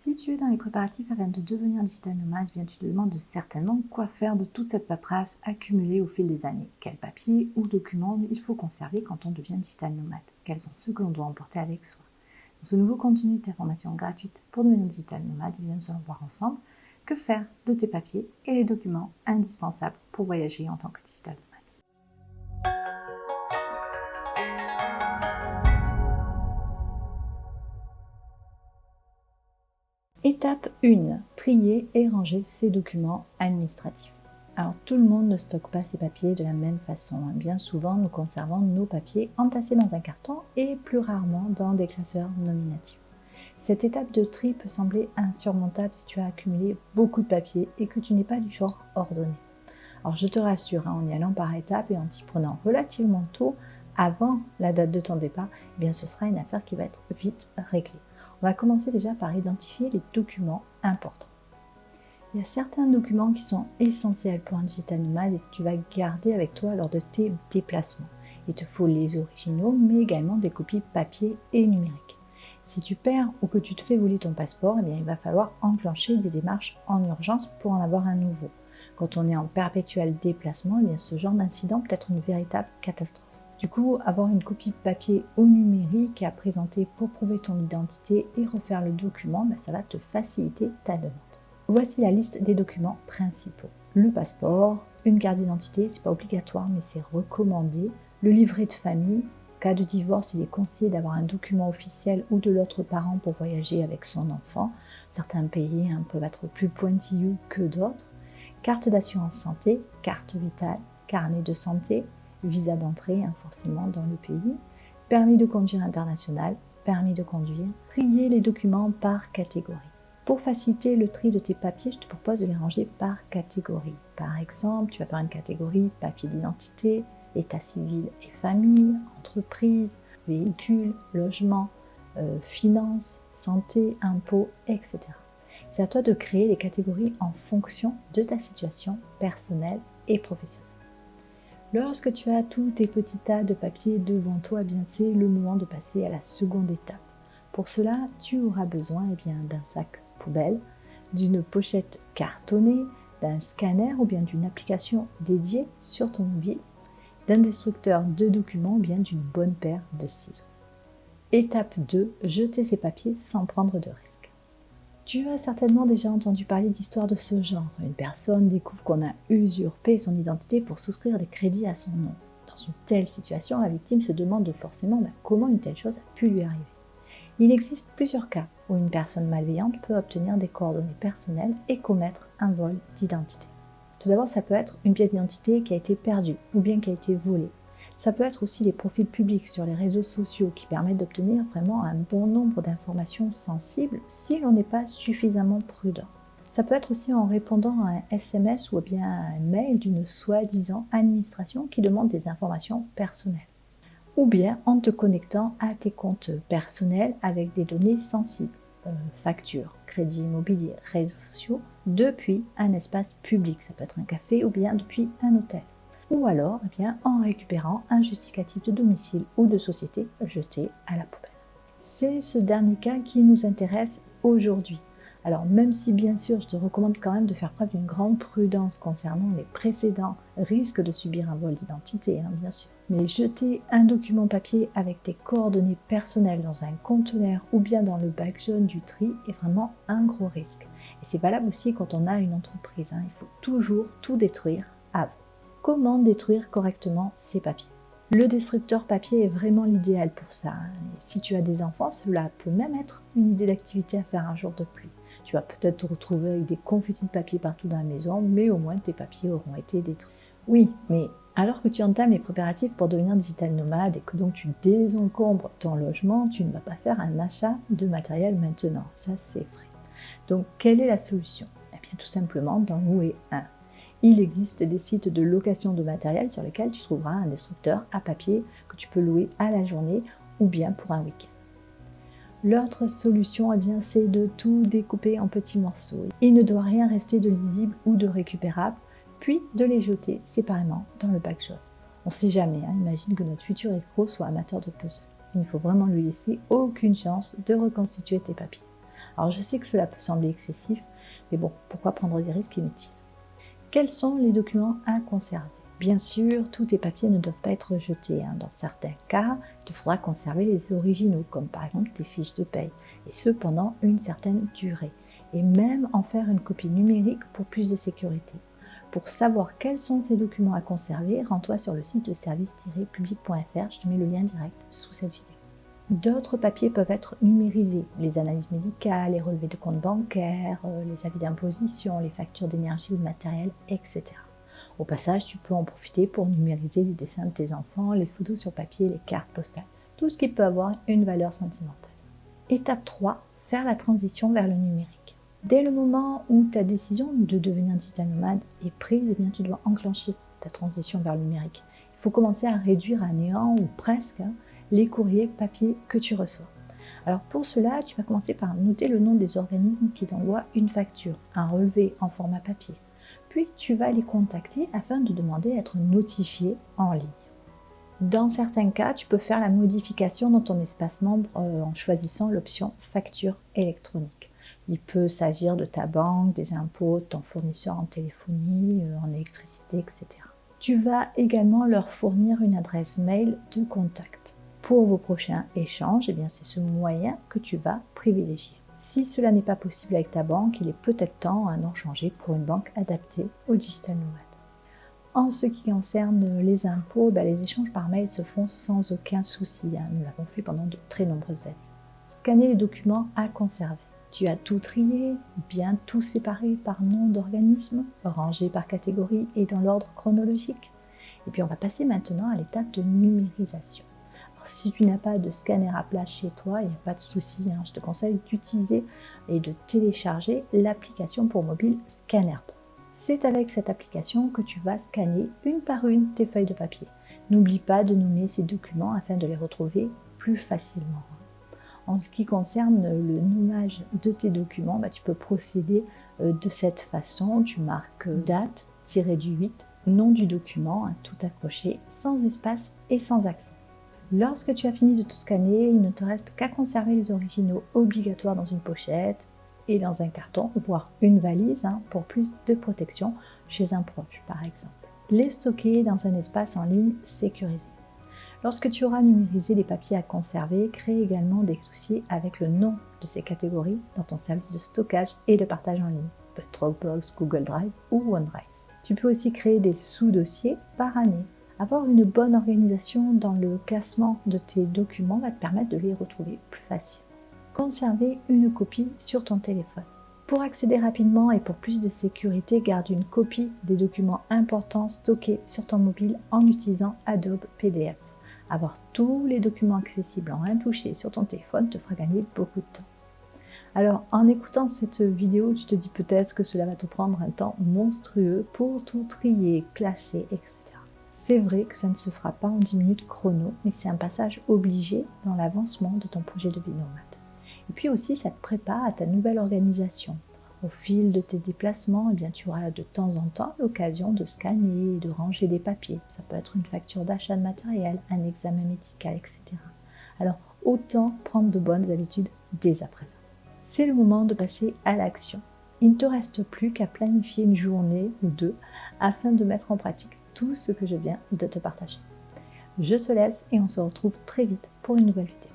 Si tu es dans les préparatifs afin de devenir digital nomade, bien tu te demandes certainement quoi faire de toute cette paperasse accumulée au fil des années. Quels papiers ou documents il faut conserver quand on devient digital nomade? Quels sont ceux que l'on doit emporter avec soi? Dans ce nouveau contenu d'information gratuite pour devenir digital nomade, nous allons voir ensemble que faire de tes papiers et les documents indispensables pour voyager en tant que digital nomade. Étape 1. Trier et ranger ses documents administratifs. Alors tout le monde ne stocke pas ses papiers de la même façon. Bien souvent, nous conservons nos papiers entassés dans un carton et plus rarement dans des classeurs nominatifs. Cette étape de tri peut sembler insurmontable si tu as accumulé beaucoup de papiers et que tu n'es pas du genre ordonné. Alors je te rassure, en y allant par étapes et en t'y prenant relativement tôt, avant la date de ton départ, ce sera une affaire qui va être vite réglée. On va commencer déjà par identifier les documents importants. Il y a certains documents qui sont essentiels pour un digital nomade et que tu vas garder avec toi lors de tes déplacements. Il te faut les originaux, mais également des copies papier et numériques. Si tu perds ou que tu te fais voler ton passeport, il va falloir enclencher des démarches en urgence pour en avoir un nouveau. Quand on est en perpétuel déplacement, ce genre d'incident peut être une véritable catastrophe. Du coup, avoir une copie papier ou numérique à présenter pour prouver ton identité et refaire le document, ça va te faciliter ta demande. Voici la liste des documents principaux. Le passeport, une carte d'identité, c'est pas obligatoire mais c'est recommandé. Le livret de famille, en cas de divorce, il est conseillé d'avoir un document officiel ou de l'autre parent pour voyager avec son enfant. Certains pays peuvent être plus pointilleux que d'autres. Carte d'assurance santé, carte vitale, carnet de santé, visa d'entrée forcément dans le pays, permis de conduire international, permis de conduire, trier les documents par catégorie. Pour faciliter le tri de tes papiers, je te propose de les ranger par catégorie. Par exemple, tu vas faire une catégorie papier d'identité, état civil et famille, entreprise, véhicule, logement, finances, santé, impôts, etc. C'est à toi de créer les catégories en fonction de ta situation personnelle et professionnelle. Lorsque tu as tous tes petits tas de papier devant toi, c'est le moment de passer à la seconde étape. Pour cela, tu auras besoin d'un sac poubelle, d'une pochette cartonnée, d'un scanner ou d'une application dédiée sur ton mobile, d'un destructeur de documents ou d'une bonne paire de ciseaux. Étape 2, jeter ces papiers sans prendre de risques. Tu as certainement déjà entendu parler d'histoires de ce genre. Une personne découvre qu'on a usurpé son identité pour souscrire des crédits à son nom. Dans une telle situation, la victime se demande forcément comment une telle chose a pu lui arriver. Il existe plusieurs cas où une personne malveillante peut obtenir des coordonnées personnelles et commettre un vol d'identité. Tout d'abord, ça peut être une pièce d'identité qui a été perdue ou bien qui a été volée. Ça peut être aussi les profils publics sur les réseaux sociaux qui permettent d'obtenir vraiment un bon nombre d'informations sensibles si l'on n'est pas suffisamment prudent. Ça peut être aussi en répondant à un SMS ou à un mail d'une soi-disant administration qui demande des informations personnelles. Ou bien en te connectant à tes comptes personnels avec des données sensibles, factures, crédits immobiliers, réseaux sociaux, depuis un espace public. Ça peut être un café ou bien depuis un hôtel. Ou alors en récupérant un justificatif de domicile ou de société jeté à la poubelle. C'est ce dernier cas qui nous intéresse aujourd'hui. Alors même si bien sûr je te recommande quand même de faire preuve d'une grande prudence concernant les précédents risques de subir un vol d'identité, bien sûr. Mais jeter un document papier avec tes coordonnées personnelles dans un conteneur ou bien dans le bac jaune du tri est vraiment un gros risque. Et c'est valable aussi quand on a une entreprise, il faut toujours tout détruire avant. Comment détruire correctement ces papiers? Le destructeur papier est vraiment l'idéal pour ça. Et si tu as des enfants, cela peut même être une idée d'activité à faire un jour de pluie. Tu vas peut-être te retrouver avec des confettis de papier partout dans la maison, mais au moins tes papiers auront été détruits. Oui, mais alors que tu entames les préparatifs pour devenir digital nomade et que donc tu désencombres ton logement, tu ne vas pas faire un achat de matériel maintenant. Ça, c'est vrai. Donc, quelle est la solution? Tout simplement d'en louer un. Il existe des sites de location de matériel sur lesquels tu trouveras un destructeur à papier que tu peux louer à la journée ou bien pour un week-end. L'autre solution, c'est de tout découper en petits morceaux. Il ne doit rien rester de lisible ou de récupérable, puis de les jeter séparément dans le bac jaune. On ne sait jamais, imagine que notre futur escroc soit amateur de puzzle. Il ne faut vraiment lui laisser aucune chance de reconstituer tes papiers. Alors je sais que cela peut sembler excessif, mais bon, pourquoi prendre des risques inutiles? Quels sont les documents à conserver? Bien sûr, tous tes papiers ne doivent pas être jetés. Dans certains cas, il te faudra conserver les originaux, comme par exemple tes fiches de paye, et ce pendant une certaine durée. Et même en faire une copie numérique pour plus de sécurité. Pour savoir quels sont ces documents à conserver, rends-toi sur le site de service-public.fr, je te mets le lien direct sous cette vidéo. D'autres papiers peuvent être numérisés, les analyses médicales, les relevés de compte bancaire, les avis d'imposition, les factures d'énergie ou de matériel, etc. Au passage, tu peux en profiter pour numériser les dessins de tes enfants, les photos sur papier, les cartes postales, tout ce qui peut avoir une valeur sentimentale. Étape 3, faire la transition vers le numérique. Dès le moment où ta décision de devenir digital nomade est prise, eh bien, tu dois enclencher ta transition vers le numérique. Il faut commencer à réduire à néant ou presque les courriers papier que tu reçois. Alors pour cela, tu vas commencer par noter le nom des organismes qui t'envoient une facture, un relevé en format papier. Puis tu vas les contacter afin de demander à être notifié en ligne. Dans certains cas, tu peux faire la modification dans ton espace membre en choisissant l'option facture électronique. Il peut s'agir de ta banque, des impôts, de ton fournisseur en téléphonie, en électricité, etc. Tu vas également leur fournir une adresse mail de contact. Pour vos prochains échanges, eh bien c'est ce moyen que tu vas privilégier. Si cela n'est pas possible avec ta banque, il est peut-être temps d'en changer pour une banque adaptée au digital nomade. En ce qui concerne les impôts, les échanges par mail se font sans aucun souci. Nous l'avons fait pendant de très nombreuses années. Scanner les documents à conserver. Tu as tout trié, bien tout séparé par nom d'organisme, rangé par catégorie et dans l'ordre chronologique. Et puis on va passer maintenant à l'étape de numérisation. Alors, si tu n'as pas de scanner à plat chez toi, il n'y a pas de souci. Je te conseille d'utiliser et de télécharger l'application pour mobile Scanner Pro. C'est avec cette application que tu vas scanner une par une tes feuilles de papier. N'oublie pas de nommer ces documents afin de les retrouver plus facilement. En ce qui concerne le nommage de tes documents, tu peux procéder de cette façon. Tu marques date, -du 8, nom du document, tout accroché, sans espace et sans accent. Lorsque tu as fini de tout scanner, il ne te reste qu'à conserver les originaux obligatoires dans une pochette et dans un carton, voire une valise pour plus de protection chez un proche par exemple. Les stocker dans un espace en ligne sécurisé. Lorsque tu auras numérisé les papiers à conserver, crée également des dossiers avec le nom de ces catégories dans ton service de stockage et de partage en ligne, Dropbox, Google Drive ou OneDrive. Tu peux aussi créer des sous-dossiers par année. Avoir une bonne organisation dans le classement de tes documents va te permettre de les retrouver plus facilement. Conserver une copie sur ton téléphone. Pour accéder rapidement et pour plus de sécurité, garde une copie des documents importants stockés sur ton mobile en utilisant Adobe PDF. Avoir tous les documents accessibles en un toucher sur ton téléphone te fera gagner beaucoup de temps. Alors, en écoutant cette vidéo, tu te dis peut-être que cela va te prendre un temps monstrueux pour tout trier, classer, etc. C'est vrai que ça ne se fera pas en 10 minutes chrono, mais c'est un passage obligé dans l'avancement de ton projet de vie nomade. Et puis aussi, ça te prépare à ta nouvelle organisation. Au fil de tes déplacements, tu auras de temps en temps l'occasion de scanner et de ranger des papiers. Ça peut être une facture d'achat de matériel, un examen médical, etc. Alors, autant prendre de bonnes habitudes dès à présent. C'est le moment de passer à l'action. Il ne te reste plus qu'à planifier une journée ou deux afin de mettre en pratique tout ce que je viens de te partager. Je te laisse et on se retrouve très vite pour une nouvelle vidéo.